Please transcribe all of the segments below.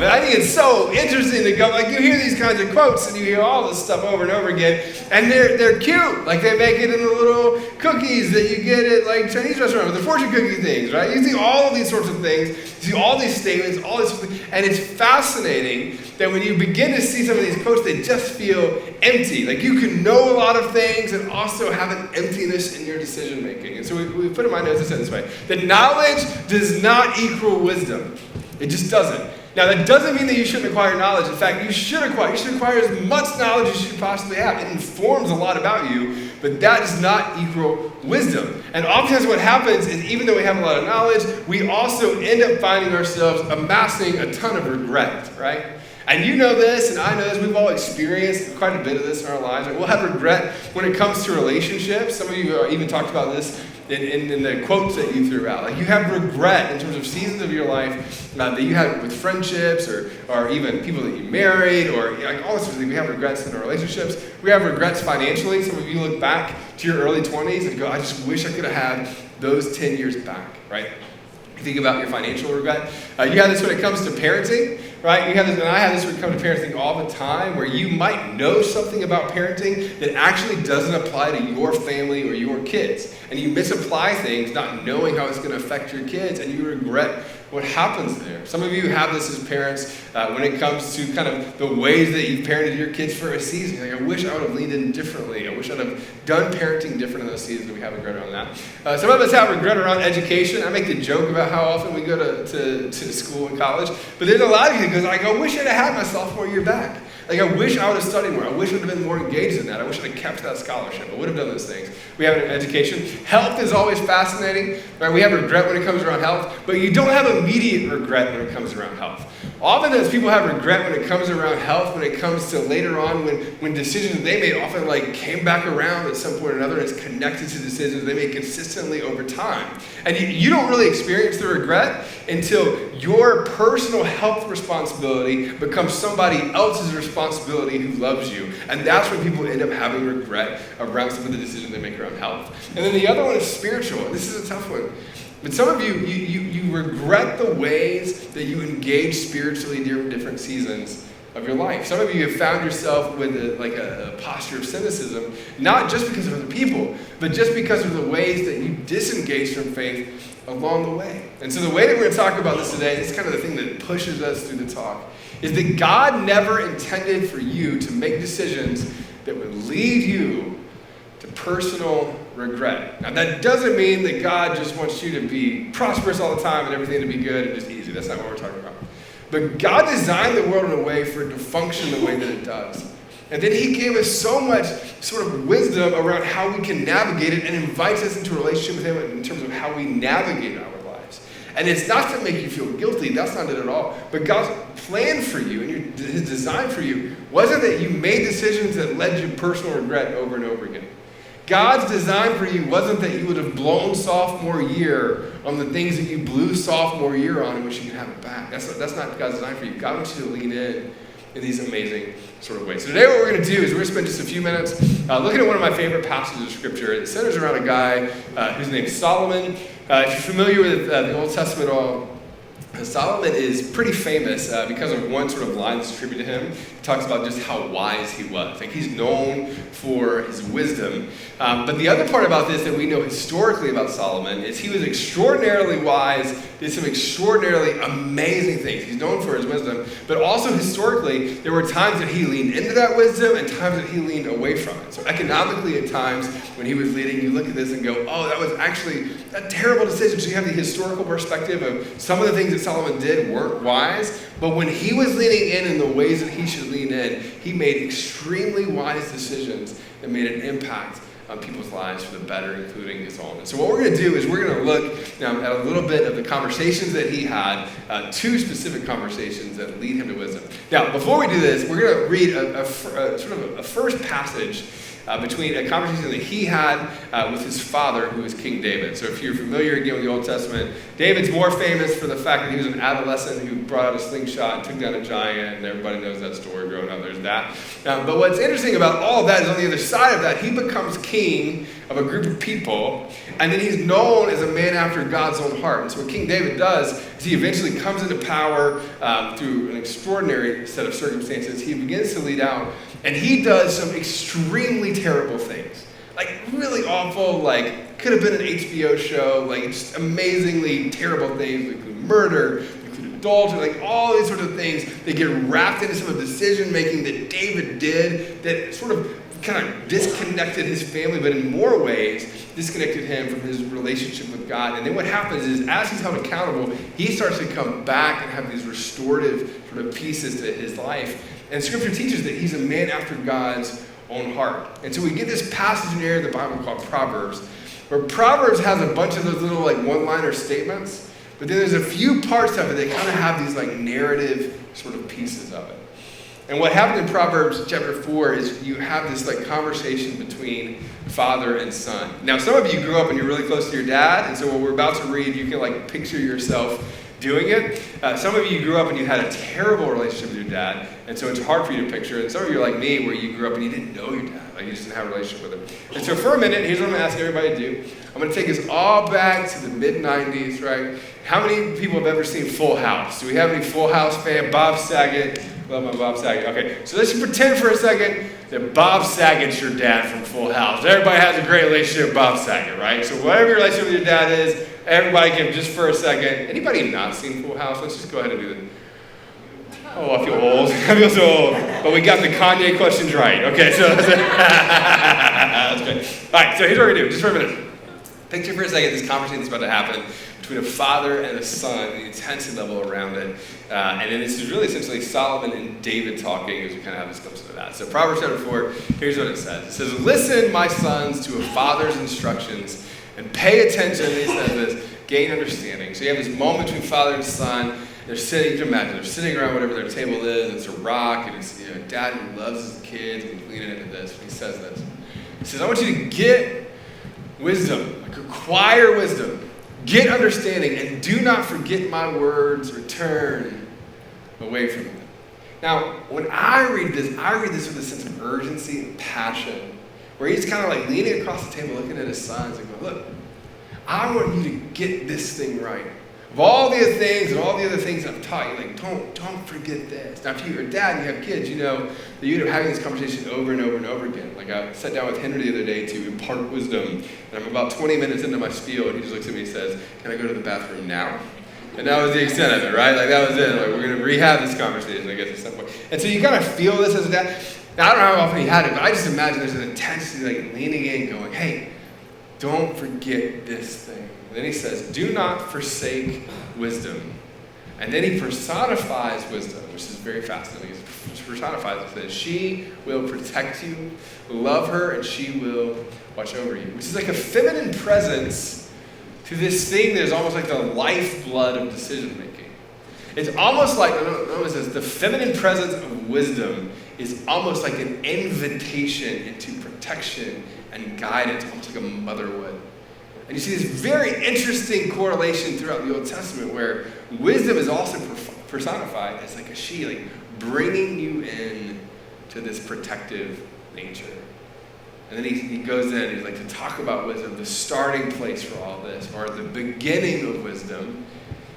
But I think it's so interesting to go, like you hear these kinds of quotes and you hear all this stuff over and over again, and they're cute. Like they make it in the little cookies that you get at like Chinese restaurants, the fortune cookie things, right? You see all of these sorts of things, you see all these statements, all this, and it's fascinating that when you begin to see some of these quotes, they just feel empty. Like you can know a lot of things and also have an emptiness in your decision making. And so we put in my notes, I said this way, that knowledge does not equal wisdom. It just doesn't. Now that doesn't mean that you shouldn't acquire knowledge. In fact, you should acquire as much knowledge as you possibly have. It informs a lot about you, but that does not equal wisdom. And oftentimes what happens is even though we have a lot of knowledge, we also end up finding ourselves amassing a ton of regret, right? And you know this, and I know this, we've all experienced quite a bit of this in our lives. We'll have regret when it comes to relationships. Some of you even talked about this in the quotes that you threw out. Like you have regret in terms of seasons of your life that you had with friendships or even people that you married or like all this sort of thing. We have regrets in our relationships. We have regrets financially. Some of you look back to your early 20s and go, I just wish I could have had those 10 years back, right? You think about your financial regret. You have this when it comes to parenting, right? You have this, and I have this when it comes to parenting all the time, where you might know something about parenting that actually doesn't apply to your family or your kids. And you misapply things not knowing how it's going to affect your kids, and you regret what happens there. Some of you have this as parents when it comes to kind of the ways that you've parented your kids for a season. You're like, I wish I would have leaned in differently. I wish I'd have done parenting different in those seasons, and we have regret around that. Some of us have regret around education. I make the joke about how often we go to school and college, but there's a lot of you that goes, like, I wish I'd have had my sophomore year back. Like, I wish I would have studied more. I wish I would have been more engaged in that. I wish I'd have kept that scholarship. I would have done those things. We have it in education. Health is always fascinating, right? We have regret when it comes around health, but you don't have immediate regret when it comes around health. Oftentimes people have regret when it comes around health, when it comes to later on when decisions they made often like came back around at some point or another, and it's connected to decisions they made consistently over time. And you don't really experience the regret until your personal health responsibility becomes somebody else's responsibility who loves you. And that's when people end up having regret around some of the decisions they make around health. And then the other one is spiritual, and this is a tough one. But some of you regret the ways that you engage spiritually during different seasons of your life. Some of you have found yourself with a posture of cynicism, not just because of other people, but just because of the ways that you disengage from faith along the way. And so the way that we're going to talk about this today, this is kind of the thing that pushes us through the talk, is that God never intended for you to make decisions that would lead you to personal regret. Now that doesn't mean that God just wants you to be prosperous all the time and everything to be good and just easy. That's not what we're talking about. But God designed the world in a way for it to function the way that it does. And then he gave us so much sort of wisdom around how we can navigate it and invites us into a relationship with him in terms of how we navigate our lives. And it's not to make you feel guilty. That's not it at all. But God's plan for you and his design for you wasn't that you made decisions that led you personal regret over and over again. God's design for you wasn't that you would have blown sophomore year on the things that you blew sophomore year on and wish you could have it back. That's not God's design for you. God wants you to lean in these amazing sort of ways. So today what we're going to do is we're going to spend just a few minutes looking at one of my favorite passages of Scripture. It centers around a guy whose name is Solomon. If you're familiar with the Old Testament at all, Solomon is pretty famous because of one sort of line that's attributed to him. He talks about just how wise he was. Like he's known for his wisdom. But the other part about this that we know historically about Solomon is he was extraordinarily wise, did some extraordinarily amazing things. He's known for his wisdom, but also historically, there were times that he leaned into that wisdom and times that he leaned away from it. So economically at times when he was leading, you look at this and go, oh, that was actually a terrible decision. So you have the historical perspective of some of the things that Solomon did weren't wise, but when he was leaning in the ways that he should lean in, he made extremely wise decisions that made an impact on people's lives for the better, including his own. And so what we're going to do is we're going to look at a little bit of the conversations that he had, two specific conversations that lead him to wisdom. Now, before we do this, we're going to read a first passage between a conversation that he had with his father, who was King David. So if you're familiar again with the Old Testament, David's more famous for the fact that he was an adolescent who brought out a slingshot and took down a giant, and everybody knows that story growing up. There's that. But what's interesting about all of that is on the other side of that, he becomes king of a group of people, and then he's known as a man after God's own heart. And so what King David does is he eventually comes into power through an extraordinary set of circumstances. He begins to lead out, and he does some extremely terrible things. Like really awful, like could have been an HBO show, like just amazingly terrible things, like murder, adultery, like all these sorts of things that get wrapped into some of the decision making that David did that sort of kind of disconnected his family, but in more ways disconnected him from his relationship with God. And then what happens is, as he's held accountable, he starts to come back and have these restorative sort of pieces to his life. And Scripture teaches that he's a man after God's own heart. And so we get this passage in the area of the Bible called Proverbs, where Proverbs has a bunch of those little like one-liner statements, but then there's a few parts of it that kind of have these like narrative sort of pieces of it. And what happened in Proverbs chapter 4 is you have this like conversation between father and son. Now, some of you grew up and you're really close to your dad, and so what we're about to read, you can like picture yourself doing it. Some of you grew up and you had a terrible relationship with your dad, and so it's hard for you to picture. And some of you are like me, where you grew up and you didn't know your dad, like you just didn't have a relationship with him. And so for a minute, here's what I'm going to ask everybody to do. I'm going to take us all back to the mid-90s, right? How many people have ever seen Full House? Do we have any Full House fan? Bob Saget. Love my Bob Saget. Okay, so let's just pretend for a second that Bob Saget's your dad from Full House. Everybody has a great relationship with Bob Saget, right? So whatever your relationship with your dad is, everybody can, just for a second. Anybody not seen Full House? Let's just go ahead and do that. Oh, I feel old. I feel so old. But we got the Kanye questions right. Okay, so that's good. All right, so here's what we're going to do, just for a minute. Picture for a second this conversation that's about to happen between a father and a son, the intensity level around it. And then this is really essentially Solomon and David talking as we kind of have this glimpse into that. So Proverbs chapter 4, here's what it says. It says, "Listen, my sons, to a father's instructions, and pay attention," and he says this, "gain understanding." So you have this moment between father and son. They're sitting, you can imagine, they're sitting around whatever their table is, it's a rock, and it's dad who loves his kids, and he's leaning into this, and he says this. He says, "I want you to get wisdom, like acquire wisdom, get understanding, and do not forget my words or turn away from them." Now, when I read this with a sense of urgency and passion, where he's kind of like leaning across the table, looking at his sons and going, "Look, I want you to get this thing right. Of all the other things and all the other things I've taught you, like don't forget this." Now, if you're a dad and you have kids, you know that you end up having this conversation over and over and over again. Like I sat down with Henry the other day to impart wisdom, and I'm about 20 minutes into my spiel, and he just looks at me and says, "Can I go to the bathroom now?" And that was the extent of it, right? Like that was it. Like we're gonna rehab this conversation, I guess, at some point. And so you kind of feel this as a dad. Now, I don't know how often he had it, but I just imagine there's an intensity, like leaning in, going, "Hey, don't forget this thing." And then he says, "Do not forsake wisdom." And then he personifies wisdom, which is very fascinating. He personifies it. He says, "She will protect you, love her, and she will watch over you." Which is like a feminine presence to this thing that is almost like the lifeblood of decision making. It's almost like, notice this, the feminine presence of wisdom is almost like an invitation into protection and guidance, almost like a mother would. And you see this very interesting correlation throughout the Old Testament where wisdom is also personified as like a she, like bringing you in to this protective nature. And then he goes in, he's like, to talk about wisdom, the starting place for all this, or the beginning of wisdom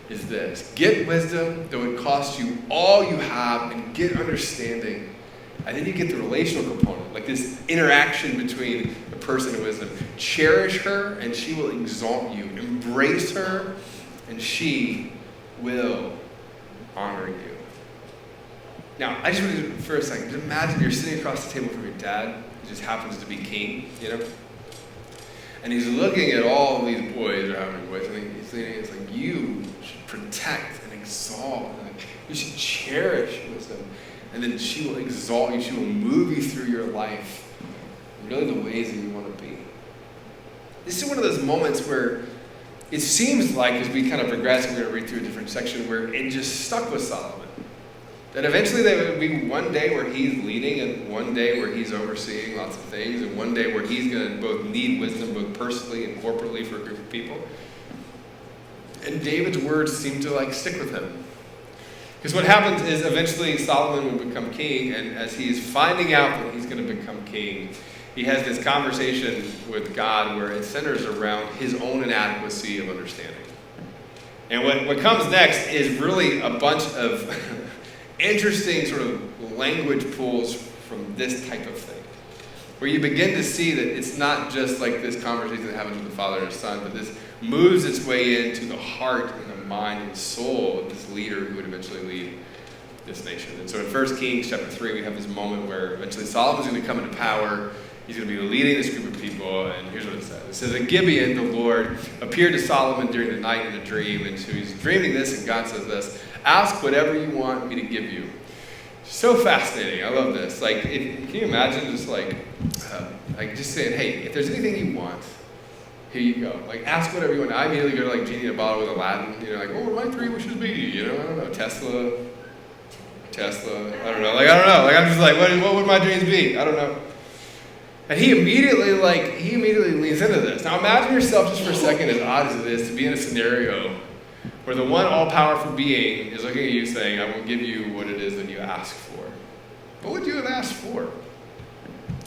is this. Get wisdom, though it costs you all you have, and get understanding. And then you get the relational component, like this interaction between the person and wisdom. Cherish her, and she will exalt you. Embrace her, and she will honor you. Now, I just want to, for a second, just imagine you're sitting across the table from your dad, who just happens to be king, and he's looking at all of these boys, or how many boys, and he's leaning, it's like, you should protect and exalt, and like, you should cherish wisdom. And then she will exalt you. She will move you through your life in really the ways that you want to be. This is one of those moments where it seems like, as we kind of progress, we're going to read through a different section, where it just stuck with Solomon. That eventually there would be one day where he's leading, and one day where he's overseeing lots of things, and one day where he's going to both need wisdom, both personally and corporately for a group of people. And David's words seem to like stick with him. Because what happens is eventually Solomon will become king, and as he's finding out that he's going to become king, he has this conversation with God where it centers around his own inadequacy of understanding. And what comes next is really a bunch of interesting sort of language pulls from this type of thing, where you begin to see that it's not just like this conversation that happens with the Father and His Son, but this moves its way into the heart and the mind and soul of this leader who would eventually lead this nation. And so in 1 Kings chapter 3, we have this moment where eventually Solomon's going to come into power. He's going to be leading this group of people, and here's what it says. It says, at Gibeon, the Lord appeared to Solomon during the night in a dream, and so he's dreaming this, and God says this, ask whatever you want me to give you. So fascinating. I love this. Like, can you imagine just like just saying, hey, if there's anything you want, here you go. Like, ask whatever you want. I immediately go to like Genie in a bottle with Aladdin. You know, like, what would my 3 wishes be? You know, I don't know. Tesla. I don't know. Like, I don't know. Like, I'm just like, what would my dreams be? I don't know. And he immediately leans into this. Now imagine yourself just for a second, as odd as it is, to be in a scenario where the one all-powerful being is looking at you saying, I will give you what it is that you ask for. What would you have asked for?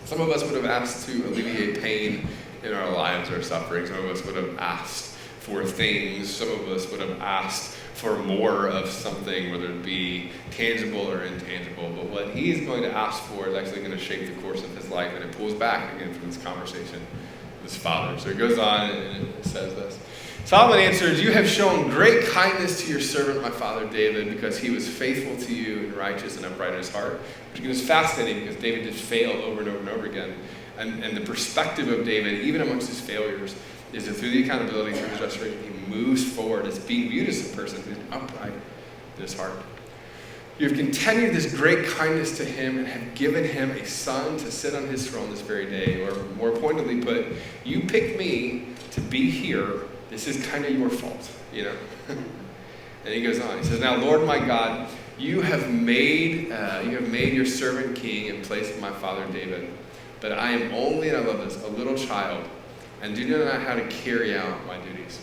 Some of us would have asked to alleviate pain in our lives or suffering. Some of us would have asked for things. Some of us would have asked for more of something, whether it be tangible or intangible. But what he's going to ask for is actually going to shape the course of his life, and it pulls back again from this conversation with his father. So it goes on and it says this. Solomon answered, you have shown great kindness to your servant, my father David, because he was faithful to you and righteous and upright in his heart. Which is fascinating because David did fail over and over and over again. And the perspective of David, even amongst his failures, is that through the accountability, through his restoration, he moves forward as being viewed as a person who's upright in his heart. You have continued this great kindness to him and have given him a son to sit on his throne this very day. Or more pointedly put, you picked me to be here. This is kind of your fault, you know. And he goes on. He says, now, Lord my God, you have made your servant king in place of my father David. But I am only, and I love this, a little child, and do not know how to carry out my duties.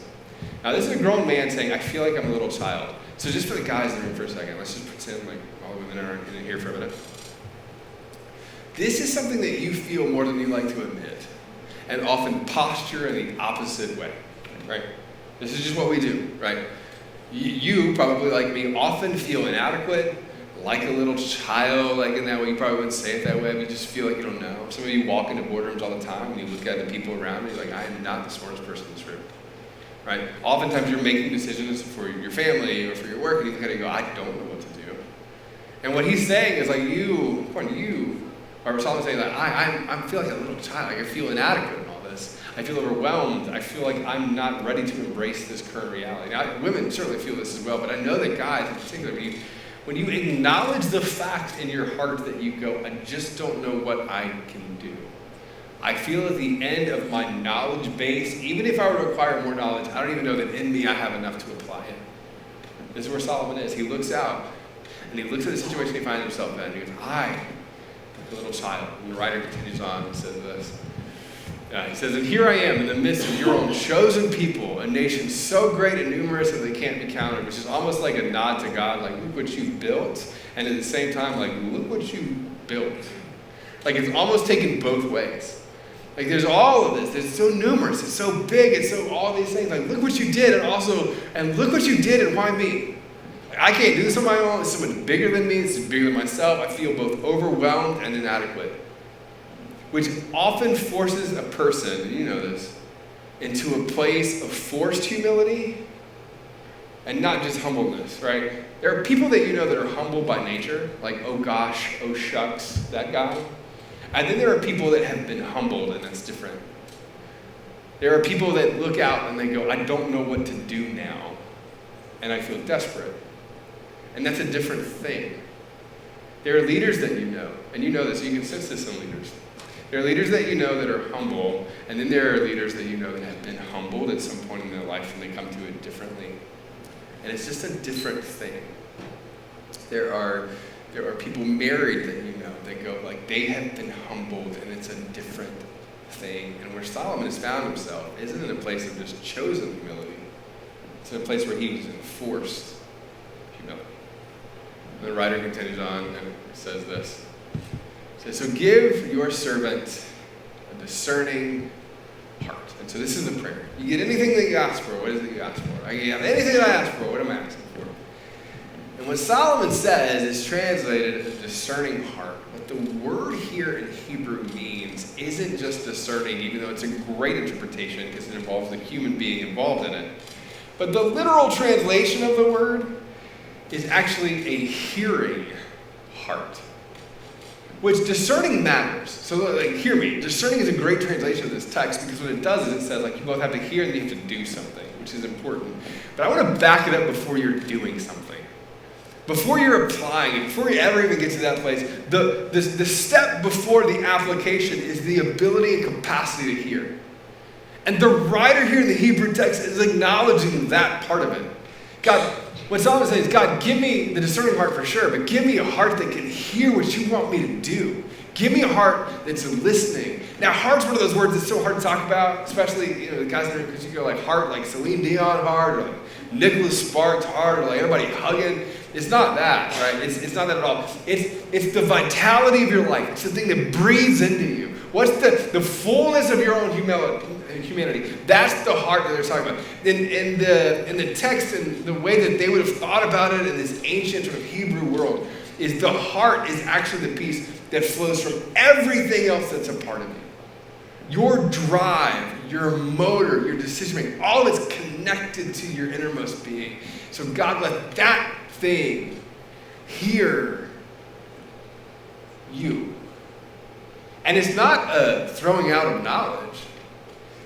Now, this is a grown man saying, I feel like I'm a little child. So just for the guys in the room for a second, let's just pretend like all the women are in here for a minute. This is something that you feel more than you like to admit, and often posture in the opposite way, right? This is just what we do, right? You probably, like me, often feel inadequate, like a little child, like in that way. You probably wouldn't say it that way, but you just feel like you don't know. Some of you walk into boardrooms all the time, and you look at the people around you, you're like, I am not the smartest person in this room, right? Oftentimes you're making decisions for your family or for your work, and you look at it and go, I don't know what to do. And what he's saying is like, or Solomon's saying that I feel like a little child, like I feel inadequate in all this. I feel overwhelmed. I feel like I'm not ready to embrace this current reality. Now, women certainly feel this as well, but I know that guys in particular, when you acknowledge the fact in your heart that you go, I just don't know what I can do. I feel at the end of my knowledge base, even if I were to acquire more knowledge, I don't even know that in me I have enough to apply it. This is where Solomon is. He looks out, and he looks at the situation he finds himself in, and he goes, I am a little child. And the writer continues on and says this. He says, and here I am in the midst of your own chosen people, a nation so great and numerous that they can't be counted, which is almost like a nod to God, like, look what you've built, and at the same time, like, look what you built. Like, it's almost taken both ways. Like, there's all of this. It's so numerous. It's so big. It's so all these things. Like, look what you did, and look what you did, and why me? Like, I can't do this on my own. It's so much bigger than me. It's bigger than myself. I feel both overwhelmed and inadequate, which often forces a person, you know this, into a place of forced humility and not just humbleness, right? There are people that you know that are humble by nature, like, oh gosh, oh shucks, that guy. And then there are people that have been humbled, and that's different. There are people that look out and they go, I don't know what to do now, and I feel desperate. And that's a different thing. There are leaders that you know, and you know this, you can sense this in leaders. There are leaders that you know that are humble, and then there are leaders that you know that have been humbled at some point in their life, and they come to it differently. And it's just a different thing. There are people married that you know that go, like, they have been humbled, and it's a different thing. And where Solomon has found himself isn't in a place of just chosen humility. It's in a place where he was enforced humility. And the writer continues on and says this. So give your servant a discerning heart. And so this is the prayer. You get anything that you ask for. What is it you ask for? I have anything that I ask for. What am I asking for? And what Solomon says is translated as discerning heart. What the word here in Hebrew means isn't just discerning, even though it's a great interpretation because it involves the human being involved in it. But the literal translation of the word is actually a hearing heart. Which discerning matters. So hear me. Discerning is a great translation of this text because what it does is it says you both have to hear and you have to do something, which is important. But I want to back it up before you're doing something. Before you're applying, before you ever even get to that place, the step before the application is the ability and capacity to hear. And the writer here in the Hebrew text is acknowledging that part of it. God, what Solomon says is, God, give me the discerning heart for sure, but give me a heart that can hear what you want me to do. Give me a heart that's listening. Now, heart's one of those words that's so hard to talk about, especially, the guys in there, because you go heart, like Celine Dion heart, or Nicholas Sparks heart, or everybody hugging. It's not that, right? It's not that at all. It's the vitality of your life. It's the thing that breathes into you. What's the fullness of your own humanity? That's the heart that they're talking about. In the text and the way that they would have thought about it in this ancient sort of Hebrew world is the heart is actually the piece that flows from everything else that's a part of you. Your drive, your motor, your decision making, all of it's connected to your innermost being. So God, let that thing hear you. And it's not a throwing out of knowledge,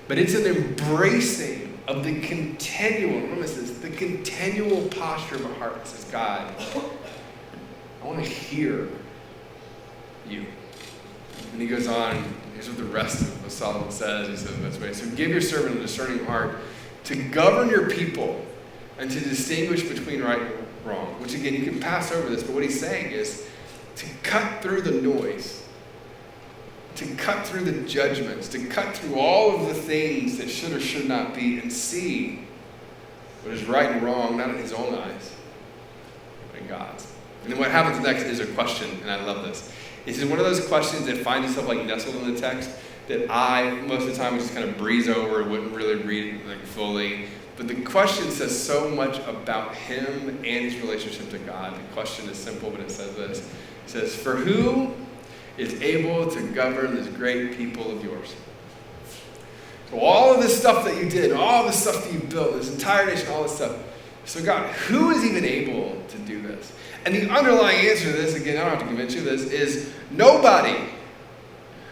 but it's an embracing of the continual, remember this, the continual posture of a heart that says, God, I want to hear you. And he goes on, here's what the rest of what Solomon says. He says this way, so give your servant a discerning heart to govern your people and to distinguish between right and wrong. Which again, you can pass over this, but what he's saying is to cut through the noise, to cut through the judgments, to cut through all of the things that should or should not be and see what is right and wrong, not in his own eyes, but in God's. And then what happens next is a question, and I love this. It's one of those questions that finds itself nestled in the text that I, most of the time, would just kind of breeze over, wouldn't really read it fully. But the question says so much about him and his relationship to God. The question is simple, but it says this. It says, for who is able to govern this great people of yours? So all of this stuff that you did, all this stuff that you built, this entire nation, all this stuff. So God, who is even able to do this? And the underlying answer to this, again, I don't have to convince you of this, is nobody.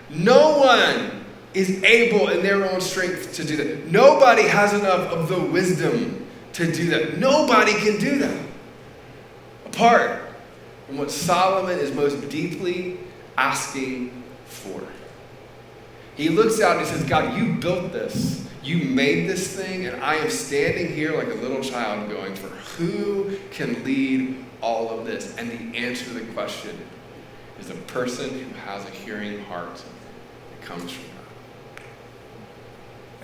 No one is able in their own strength to do that. Nobody has enough of the wisdom to do that. Nobody can do that. Apart from what Solomon is most deeply asking for. He looks out and he says, God, you built this. You made this thing, and I am standing here like a little child going, for who can lead all of this? And the answer to the question is a person who has a hearing heart that comes from God.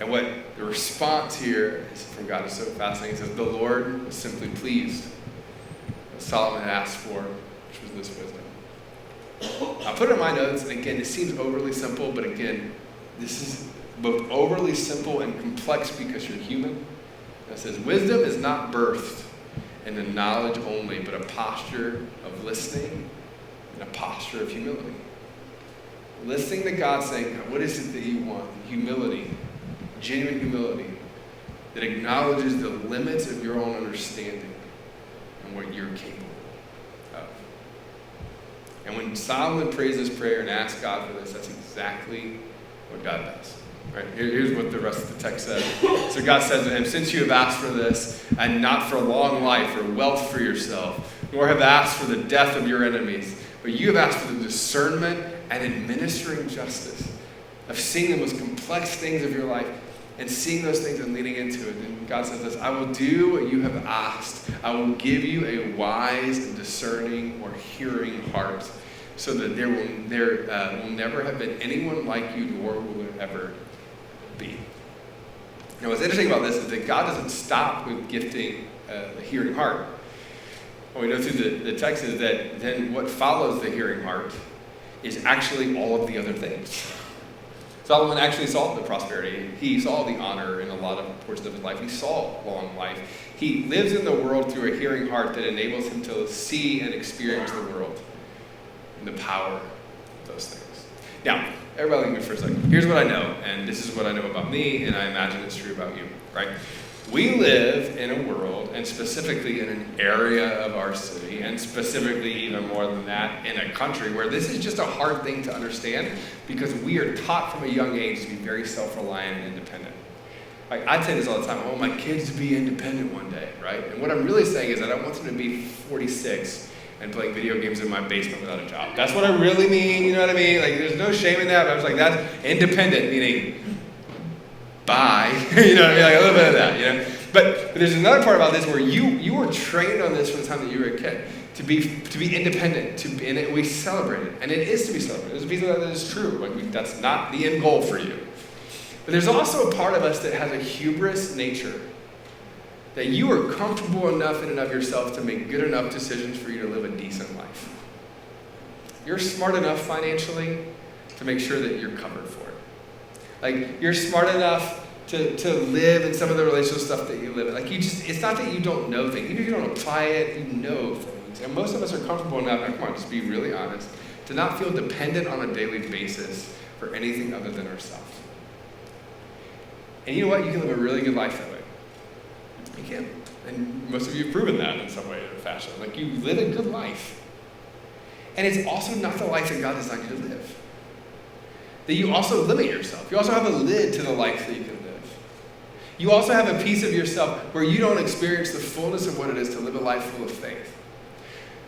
And what the response here is from God is so fascinating. It says, the Lord was simply pleased what Solomon had asked for, which was this wisdom. I put it in my notes, and again, it seems overly simple, but again, this is both overly simple and complex because you're human. It says, wisdom is not birthed in the knowledge only, but a posture of listening and a posture of humility. Listening to God saying, God, what is it that you want? Humility, genuine humility, that acknowledges the limits of your own understanding and what you're capable of. And when Solomon prays this prayer and asks God for this, that's exactly what God does. Right? Here's what the rest of the text says. So God says to him, since you have asked for this, and not for long life or wealth for yourself, nor have asked for the death of your enemies, but you have asked for the discernment and administering justice, of seeing the most complex things of your life, and seeing those things and leading into it. And God says this, I will do what you have asked. I will give you a wise and discerning or hearing heart, so that there will never have been anyone like you, nor will there ever be. Now, what's interesting about this is that God doesn't stop with gifting the hearing heart. What we know through the text is that then what follows the hearing heart is actually all of the other things. Solomon actually saw the prosperity. He saw the honor in a lot of portions of his life. He saw long life. He lives in the world through a hearing heart that enables him to see and experience the world and the power of those things. Now, everybody leave me for a second. Here's what I know, and this is what I know about me, and I imagine it's true about you, right? We live in a world, and specifically in an area of our city, and specifically even more than that, in a country where this is just a hard thing to understand because we are taught from a young age to be very self-reliant and independent. Like, I'd say this all the time, I want my kids to be independent one day, right? And what I'm really saying is that I want them to be 46 and playing video games in my basement without a job. That's what I really mean, you know what I mean? Like, there's no shame in that, but I was like, that's independent, meaning bye. You know what I mean? Like a little bit of that, you know? But there's another part about this where you were trained on this from the time that you were a kid, to be independent, and we celebrate it. And it is to be celebrated. There's a piece of that is true. Like, that's not the end goal for you. But there's also a part of us that has a hubris nature, that you are comfortable enough in and of yourself to make good enough decisions for you to live a decent life. You're smart enough financially to make sure that you're covered for it. Like, you're smart enough to live in some of the relational stuff that you live in. Like, it's not that you don't know things. Even if you don't apply it, you know things. And most of us are comfortable enough, and come on, just be really honest, to not feel dependent on a daily basis for anything other than ourselves. And you know what? You can live a really good life that way. You can. And most of you have proven that in some way or fashion. Like, you live a good life. And it's also not the life that God designed you to live. That you also limit yourself. You also have a lid to the life that you can live. You also have a piece of yourself where you don't experience the fullness of what it is to live a life full of faith.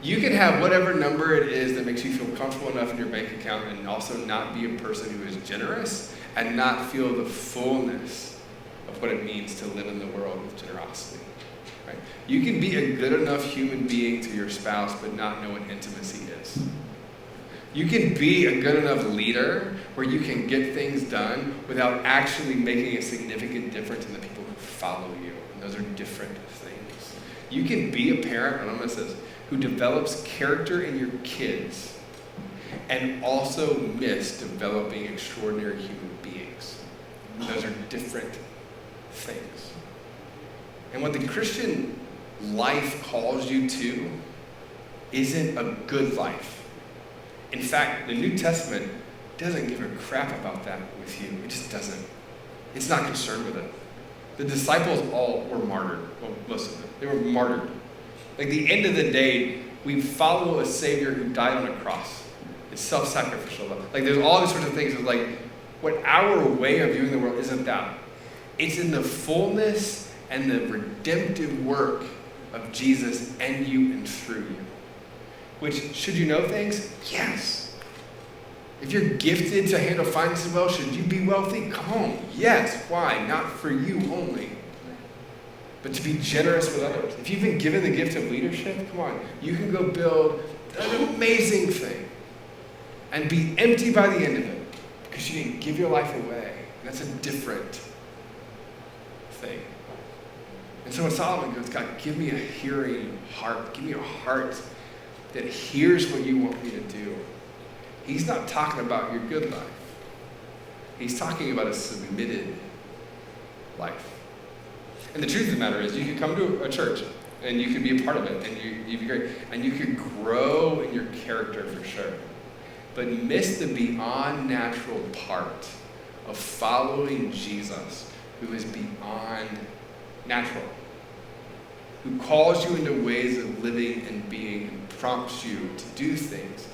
You can have whatever number it is that makes you feel comfortable enough in your bank account and also not be a person who is generous and not feel the fullness of what it means to live in the world with generosity. Right? You can be a good enough human being to your spouse but not know what intimacy is. You can be a good enough leader where you can get things done without actually making a significant difference in the people who follow you. And those are different things. You can be a parent, and I'm going to say this, who develops character in your kids and also miss developing extraordinary human beings. And those are different things. And what the Christian life calls you to isn't a good life. In fact, the New Testament doesn't give a crap about that with you. It just doesn't. It's not concerned with it. The disciples all were martyred. Well, most of them. They were martyred. Like, the end of the day, we follow a Savior who died on a cross. It's self-sacrificial love. Like, there's all these sorts of things. It's like, what our way of viewing the world isn't that. It's in the fullness and the redemptive work of Jesus and you and through you. Which, should you know things? Yes. If you're gifted to handle finances well, should you be wealthy? Come on. Yes. Why? Not for you only, but to be generous with others. If you've been given the gift of leadership, come on. You can go build an amazing thing and be empty by the end of it because you didn't give your life away. That's a different thing. And so when Solomon goes, God, give me a hearing heart. Give me a heart that hears what you want me to do. He's not talking about your good life. He's talking about a submitted life. And the truth of the matter is, you could come to a church and you could be a part of it and you'd be great. And you could grow in your character for sure. But miss the beyond natural part of following Jesus, who is beyond natural. Who calls you into ways of living and being and prompts you to do things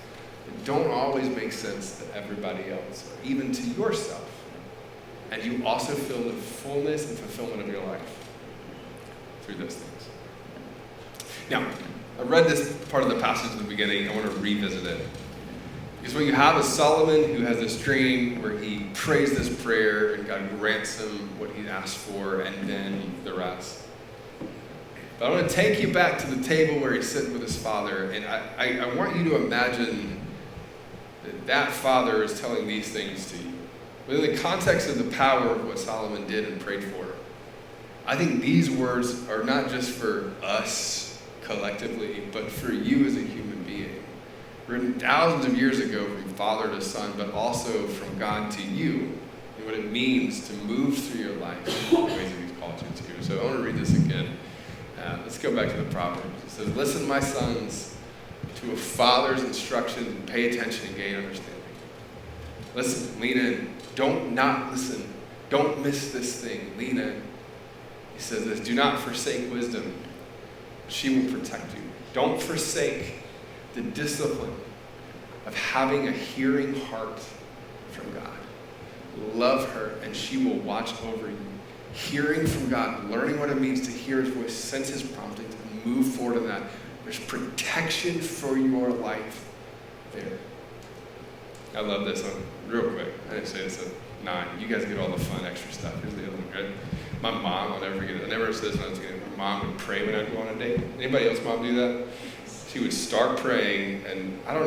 that don't always make sense to everybody else, or even to yourself. And you also feel the fullness and fulfillment of your life through those things. Now, I read this part of the passage at the beginning. I want to revisit it. Because what you have is Solomon, who has this dream where he prays this prayer and God grants him what he asked for, and then the rest. But I want to take you back to the table where he's sitting with his father, and I want you to imagine that father is telling these things to you. Within the context of the power of what Solomon did and prayed for, I think these words are not just for us collectively, but for you as a human being. Written thousands of years ago from father to son, but also from God to you and what it means to move through your life in the ways that He's called you to. So I want to read this again. Let's go back to the Proverbs. It says, listen, my sons, to a father's instructions and pay attention and gain understanding. Listen, lean in. Don't not listen. Don't miss this thing. Lean in. He says this, do not forsake wisdom. She will protect you. Don't forsake the discipline of having a hearing heart from God. Love her and she will watch over you. Hearing from God, learning what it means to hear His voice, sense His promptings, and move forward in that. There's protection for your life there. I love this one. Real quick. I didn't say this at 9. You guys get all the fun extra stuff. Here's the other one, right? My mom, I'll never forget it. I never said this when I was a kid. My mom would pray when I'd go on a date. Anybody else mom do that? She would start praying, and I don't